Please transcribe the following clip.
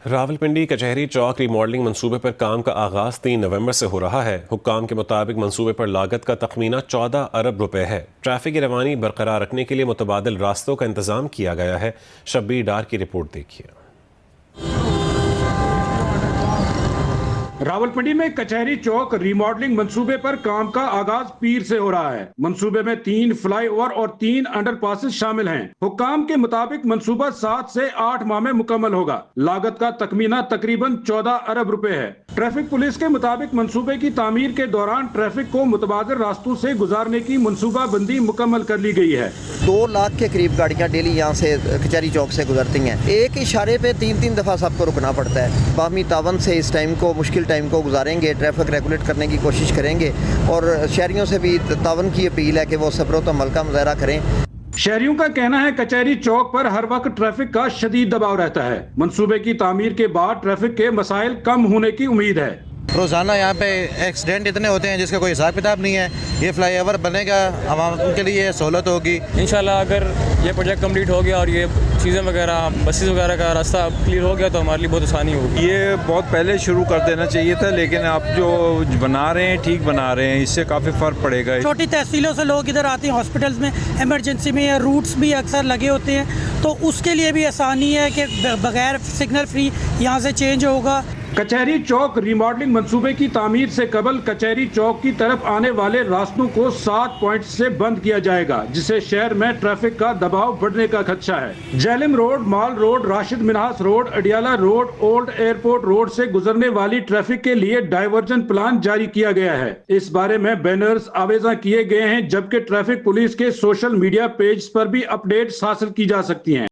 रावलपिंडी कचहरी चौक रिमॉडलिंग मंसूबे पर काम का आगाज 3 नवंबर से हो रहा है। हुक्काम के मुताबिक मंसूबे पर लागत का तखमीना 14 अरब रुपए है। ट्रैफिक की रवानी बरकरार रखने के लिए मुतबादिल रास्तों का इंतजाम किया गया है। शब्बीर डार की रिपोर्ट देखिए। रावलपिंडी में कचहरी चौक रिमॉडलिंग मंसूबे पर काम का आगाज पीर से हो रहा है। मंसूबे में 3 फ्लाईओवर और 3 अंडरपासेस शामिल हैं। हुक्काम के मुताबिक मंसूबा 7 से 8 माह में मुकम्मल होगा। लागत का तखमीना तकरीबन 14 अरब रुपए है। ट्रैफिक पुलिस के मुताबिक मंसूबे की तामीर के दौरान ट्रैफिक को मुतबादिल रास्तों से गुजारने की मंसूबा बंदी मुकम्मल कर ली गई है। 2 लाख के करीब गाड़ियाँ डेली यहाँ से कचहरी चौक से गुजरती हैं। एक इशारे पे 3-3 दफ़ा सबको रुकना पड़ता है। बाहमी तावन से इस टाइम को मुश्किल टाइम को गुजारेंगे, ट्रैफिक रेगुलेट करने की कोशिश करेंगे और शहरियों से भी तावन की अपील है कि वो सब्र व अमल का मुजाहरा करें। शहरियों का कहना है कचहरी चौक पर हर वक्त ट्रैफिक का शदीद दबाव रहता है। मंसूबे की तामीर के बाद ट्रैफिक के मसाइल कम होने की उम्मीद है। रोज़ाना यहाँ पे एक्सीडेंट इतने होते हैं जिसका कोई हिसाब किताब नहीं है। ये फ्लाईओवर बनेगा, आवाम के लिए सहूलत होगी इंशाल्लाह। अगर ये प्रोजेक्ट कंप्लीट हो गया और ये चीज़ें वगैरह बसेस वगैरह का रास्ता क्लियर हो गया तो हमारे लिए बहुत आसानी होगी। ये बहुत पहले शुरू कर देना चाहिए था, लेकिन आप जो बना रहे हैं ठीक बना रहे हैं, इससे काफ़ी फ़र्क पड़ेगा। छोटी तहसीलों से लोग इधर आते हैं, हॉस्पिटल्स में इमरजेंसी में या रूट्स भी अक्सर लगे होते हैं, तो उसके लिए भी आसानी है कि बगैर सिग्नल फ्री यहाँ से चेंज होगा। कचहरी चौक रिमॉडलिंग मंसूबे की तामीर से कबल कचहरी चौक की तरफ आने वाले रास्तों को 7 पॉइंट से बंद किया जाएगा, जिससे शहर में ट्रैफिक का दबाव बढ़ने का खदशा है। Jhelum road, mall road, Rashid Minhas road, Adiala road, old airport road से गुजरने वाली ट्रैफिक के लिए डायवर्जन प्लान जारी किया गया है। इस बारे में बैनर्स आवेजा किए गए हैं, जबकि ट्रैफिक पुलिस के सोशल मीडिया पेज पर भी अपडेट्स हासिल की जा सकती हैं।